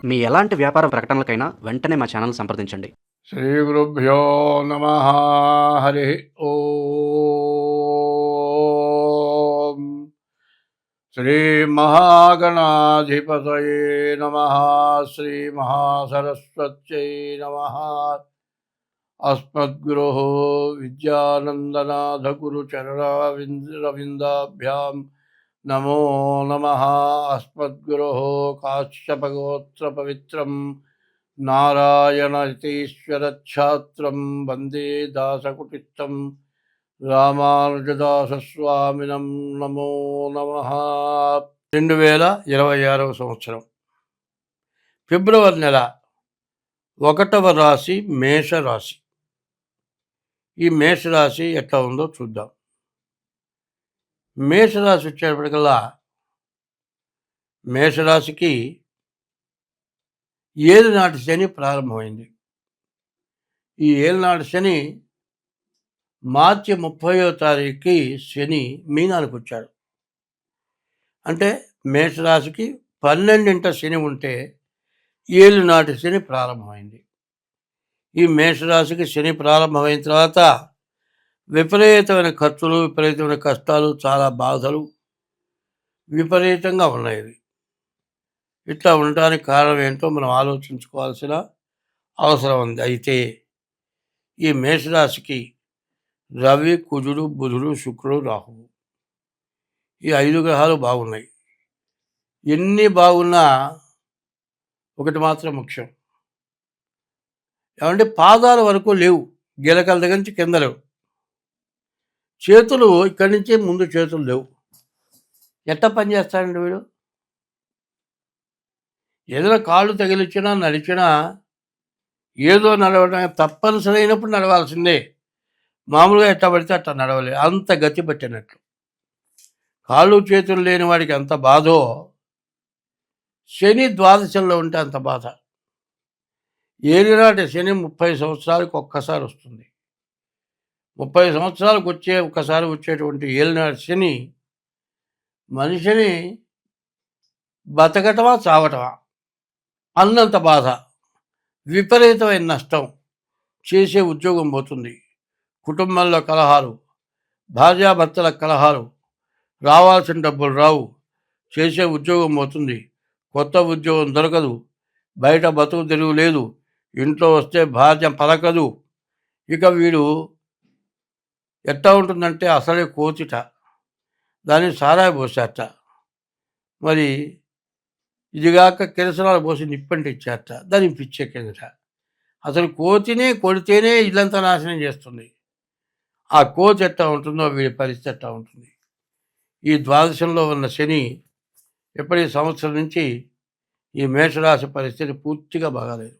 మీ ఎలాంటి వ్యాపార ప్రకటనలకైనా వెంటనే మా ఛానల్ సంప్రదించండి. శ్రీ గురుభ్యో నమ. హరి ఓం. శ్రీ మహాగణాధిపతయే నమ. శ్రీ మహాసరస్వత్యై నమ. అస్మద్గురోః విద్యానందనాథ గురుచరణారవిందాభ్యాం నమో నమః. అస్మద్గురోః కాశ్యపగోత్ర పవిత్రం నారాయణయతీశ్వరఛాత్రం వందే దాసకుటిస్థం రామానుజదాసస్వామినం నమో నమః. 2026 సంవత్సరం ఫిబ్రవరి నెల 1వ రాశి మేషరాశి. ఈ మేషరాశి ఎట్లా ఉందో చూద్దాం. మేషరాశి వచ్చేటప్పటికల్లా మేషరాశికి ఏలినాటి శని ప్రారంభమైంది. ఈ ఏలినాటి శని మార్చి 30వ తారీఖుకి శని మీనానికి వచ్చాడు. అంటే మేషరాశికి 12ంట శని ఉంటే ఏలినాటి శని ప్రారంభమైంది. ఈ మేషరాశికి శని ప్రారంభమైన తర్వాత విపరీతమైన ఖర్చులు, విపరీతమైన కష్టాలు, చాలా బాధలు విపరీతంగా ఉన్నాయి. ఇట్లా ఉండడానికి కారణం ఏంటో మనం ఆలోచించుకోవాల్సిన అవసరం ఉంది. అయితే ఈ మేషరాశికి రవి, కుజుడు, బుధుడు, శుక్రుడు, రాహువు ఈ 5 గ్రహాలు బాగున్నాయి. ఎన్ని బాగున్నా ఒకటి మాత్రం ముఖ్యం. ఏమంటే పాదాల వరకు లేవు, గిలకల దగ్గర నుంచి కింద లేవు. చేతులు ఇక్కడి నుంచి ముందు చేతులు లేవు. ఎట్లా పని చేస్తాడండి వీడు? ఏదైనా కాళ్ళు తగిలిచ్చినా నడిచినా ఏదో నడవడం తప్పనిసరి అయినప్పుడు నడవాల్సిందే. మామూలుగా ఎట్లా పడితే అట్లా నడవలే, అంత గతి పట్టినట్లు. కాళ్ళు చేతులు లేని వాడికి ఎంత బాధో శని ద్వాదశంలో ఉంటే అంత బాధ. ఏలినాటి శని 30 సంవత్సరాలకు ఒక్కసారి వస్తుంది. 30 సంవత్సరాలకు ఒక్కసారి వచ్చేటువంటి ఏలినాటి శని మనిషిని బతకటమా చావటమా అన్నంత బాధ, విపరీతమైన నష్టం. చేసే ఉద్యోగం పోతుంది, కుటుంబంలో కలహాలు, భార్యాభర్తల కలహాలు, రావాల్సిన డబ్బులు రావు, చేసే ఉద్యోగం పోతుంది, కొత్త ఉద్యోగం దొరకదు, బయట బతుకు తెరువు లేదు, ఇంట్లో వస్తే భార్య పలకదు. ఇక వీడు ఎట్లా ఉంటుందంటే అసలే కోతిట, దాన్ని సారాయి పోసేట, మరి ఇదిగాక కిరసనాలు పోసి నిప్పంటి ఇచ్చేట, దానికి పిచ్చెక్కిందట. అసలు కోతినే కొడితేనే ఇల్లంతా నాశనం చేస్తుంది. ఆ కోతి ఎట్లా ఉంటుందో వీడి పరిస్థితి ఎట్లా ఉంటుంది. ఈ ద్వాదశంలో ఉన్న శని ఎప్పటి సంవత్సరం నుంచి ఈ మేషరాశి పరిస్థితి పూర్తిగా బాగాలేదు.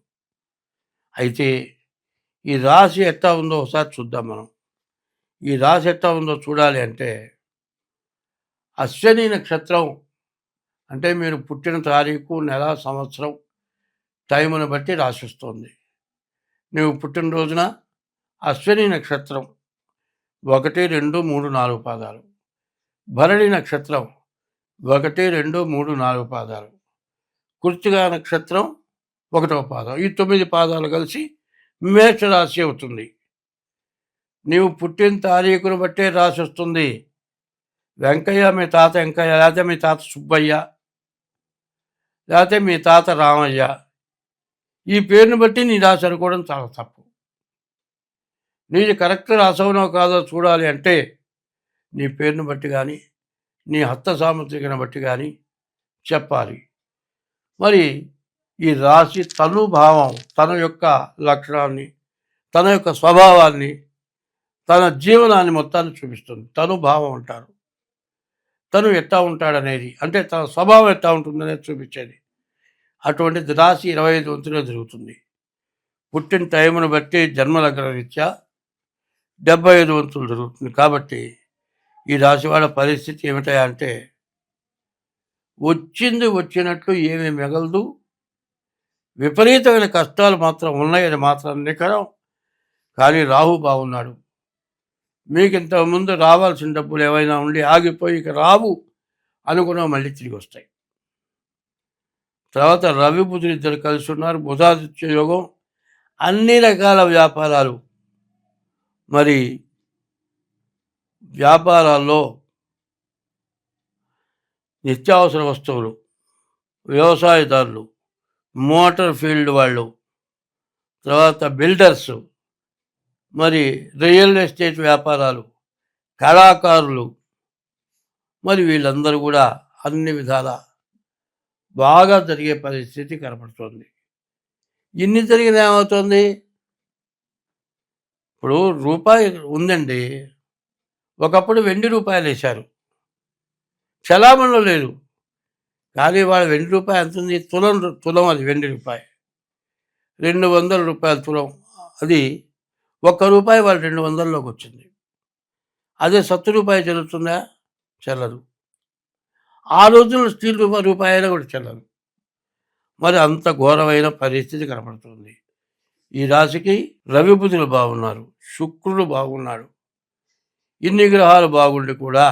అయితే ఈ రాశి ఎట్లా ఉందో ఒకసారి చూద్దాం మనం. ఈ రాశి ఎట్లా ఉందో చూడాలి అంటే అశ్విని నక్షత్రం, అంటే మీరు పుట్టిన తారీఖు, నెల, సంవత్సరం, టైమును బట్టి రాసిస్తుంది. నువ్వు పుట్టినరోజున అశ్విని నక్షత్రం 1, 2, 3, 4 పాదాలు, భరణి నక్షత్రం 1, 2, 3, 4 పాదాలు, కృత్తికా నక్షత్రం 1వ పాదం, ఈ 9 పాదాలు కలిసి మేషరాశి అవుతుంది. నీవు పుట్టిన తారీఖును బట్టే రాసి వస్తుంది. వెంకయ్య మీ తాత వెంకయ్య, లేకపోతే మీ తాత సుబ్బయ్య, లేకపోతే మీ తాత రామయ్య, ఈ పేరుని బట్టి నీ రాసి అనుకోవడం చాలా తప్పు. నీది కరెక్ట్ రాసవునో కాదో చూడాలి అంటే నీ పేరుని బట్టి కానీ, నీ హస్త సాముద్రికను బట్టి కానీ చెప్పాలి. మరి ఈ రాశి తనుభావం, తన యొక్క లక్షణాన్ని, తన యొక్క స్వభావాన్ని, తన జీవనాన్ని మొత్తాన్ని చూపిస్తుంది. తనుభావం అంటారు. తను ఎట్లా ఉంటాడనేది, అంటే తన స్వభావం ఎట్లా ఉంటుందనేది చూపించేది. అటువంటిది రాశి 25 వంతులో జరుగుతుంది. పుట్టిన టైమును బట్టి జన్మలగ్న రీత్యా 75 వంతులు జరుగుతుంది. కాబట్టి ఈ రాశి వాళ్ళ పరిస్థితి ఏమిటా అంటే వచ్చింది వచ్చినట్లు ఏమీ మిగలదు. విపరీతమైన కష్టాలు మాత్రం ఉన్నాయని మాత్రం నికరం. కానీ రాహు బాగున్నాడు. మీకు ఇంతకుముందు రావాల్సిన డబ్బులు ఏమైనా ఉండి ఆగిపోయి ఇక రావు అనుకున్నా మళ్ళీ తిరిగి వస్తాయి. తర్వాత రవి బుధులు ఇద్దరు కలిసి ఉన్నారు. బుధాదిత్య యోగం. అన్ని రకాల వ్యాపారాలు, మరి వ్యాపారాల్లో నిత్యావసర వస్తువులు, వ్యవసాయదారులు, మోటార్ ఫీల్డ్ వాళ్ళు, తర్వాత బిల్డర్స్, మరి రియల్ ఎస్టేట్ వ్యాపారాలు, కళాకారులు, మరి వీళ్ళందరూ కూడా అన్ని విధాల బాగా జరిగే పరిస్థితి కనపడుతుంది. ఇన్ని జరిగిన ఏమవుతుంది? ఇప్పుడు రూపాయి ఉందండి, ఒకప్పుడు వెండి రూపాయలు వేశారు, చలామణిలో లేదు. కానీ వాళ్ళ వెండి రూపాయి ఎంత ఉంది? తులం అది వెండి రూపాయి 200 రూపాయల తులం. అది ₹1 వాళ్ళు 200లోకి వచ్చింది. అదే ₹70 చెల్లుతుందా? చెల్లదు. ఆ రోజుల్లో స్టీల్ రూపాయి అయినా కూడా చెల్లదు. మరి అంత ఘోరమైన పరిస్థితి కనపడుతుంది. ఈ రాశికి రవి బుధులు బాగున్నారు, శుక్రుడు బాగున్నాడు. ఇన్ని గ్రహాలు బాగుండి కూడా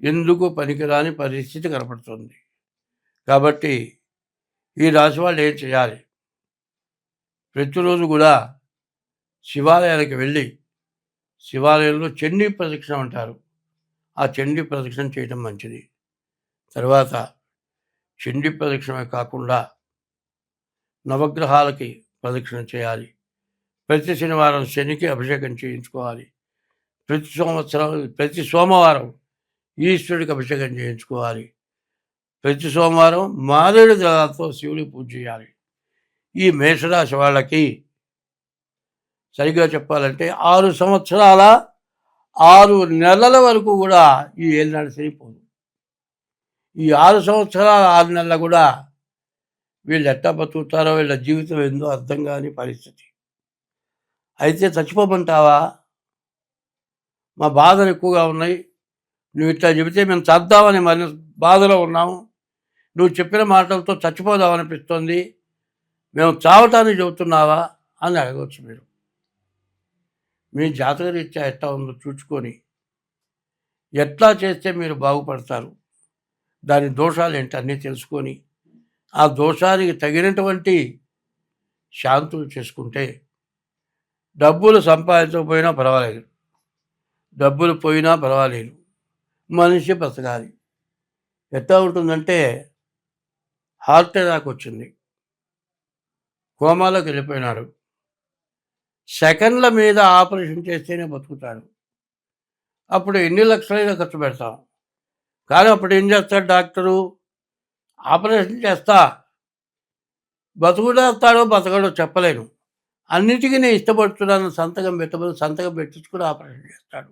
ఎందుకు పనికిరాని పరిస్థితి కనపడుతుంది. కాబట్టి ఈ రాశి వాళ్ళు ఏం చేయాలి? ప్రతిరోజు కూడా శివాలయానికి వెళ్ళి, శివాలయంలో చండీ ప్రదక్షిణ అంటారు, ఆ చండీ ప్రదక్షిణ చేయడం మంచిది. తర్వాత చండీ ప్రదక్షిణమే కాకుండా నవగ్రహాలకి ప్రదక్షిణ చేయాలి. ప్రతి శనివారం శనికి అభిషేకం చేయించుకోవాలి. ప్రతి సోమవారం ఈశ్వరుడికి అభిషేకం చేయించుకోవాలి. ప్రతి సోమవారం మారేడు దళాలతో శివుడికి పూజ చేయాలి. ఈ మేషరాశి వాళ్ళకి సరిగ్గా చెప్పాలంటే 6 సంవత్సరాల 6 నెలల వరకు కూడా ఈ ఏలినాడు సరిపోదు. ఈ 6 సంవత్సరాల 6 నెలలు కూడా వీళ్ళు ఎట్టా బతుకుతారో, వీళ్ళ జీవితం ఏందో అర్థం కాని పరిస్థితి. అయితే చచ్చిపోమంటావా? మా బాధలు ఎక్కువగా ఉన్నాయి, నువ్వు ఇట్లా చెబితే మేము చద్దామని మరి బాధలో ఉన్నాము, నువ్వు చెప్పిన మాటలతో చచ్చిపోదామనిపిస్తుంది, మేము చావటానికి చెబుతున్నావా అని అడగవచ్చు. మీరు మీ జాతకరీత్యా ఎట్లా ఉందో చూసుకొని ఎట్లా చేస్తే మీరు బాగుపడతారు, దాని దోషాలు ఏంటి అన్నీ తెలుసుకొని ఆ దోషానికి తగినటువంటి శాంతులు చేసుకుంటే డబ్బులు సంపాదించకపోయినా పర్వాలేదు, డబ్బులు పోయినా పర్వాలేదు, మనిషి బతకాలి. ఎట్లా ఉంటుందంటే హార్ట్ అటాక్ వచ్చింది, కోమాలోకి వెళ్ళిపోయినాడు, సెకండ్ల మీద ఆపరేషన్ చేస్తేనే బతుకుతాడు. అప్పుడు ఎన్ని లక్షలైనా ఖర్చు పెడతాం, కానీ అప్పుడు ఏం చేస్తాడు డాక్టరు? ఆపరేషన్ చేస్తా, బతుకుతాడో బతకడో చెప్పలేను, అన్నిటికీ నేను ఇష్టపడుతున్నాను సంతకం పెట్టబోదు, సంతకం పెట్టించుకుని ఆపరేషన్ చేస్తాడు.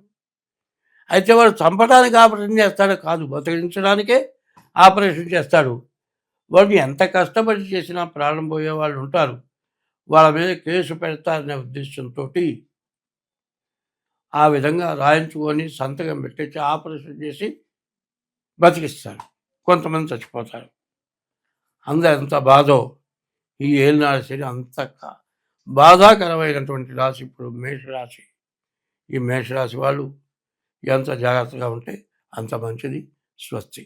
అయితే వాడు చంపడానికి ఆపరేషన్ చేస్తాడో కాదు, బతికించడానికే ఆపరేషన్ చేస్తాడు. వాడు ఎంత కష్టపడి చేసినా ప్రాణం పోయే వాళ్ళు ఉంటారు, వాళ్ళ మీద కేసు పెడతారనే ఉద్దేశంతో ఆ విధంగా రాయించుకొని సంతకం పెట్టించి ఆపరేషన్ చేసి బతికిస్తారు. కొంతమంది చచ్చిపోతారు. ఎంత బాధో ఈ ఏలినాడు శని, అంత బాధాకరమైనటువంటి రాశి ఇప్పుడు మేషరాశి. ఈ మేషరాశి వాళ్ళు ఎంత జాగ్రత్తగా ఉంటే అంత మంచిది. స్వస్తి.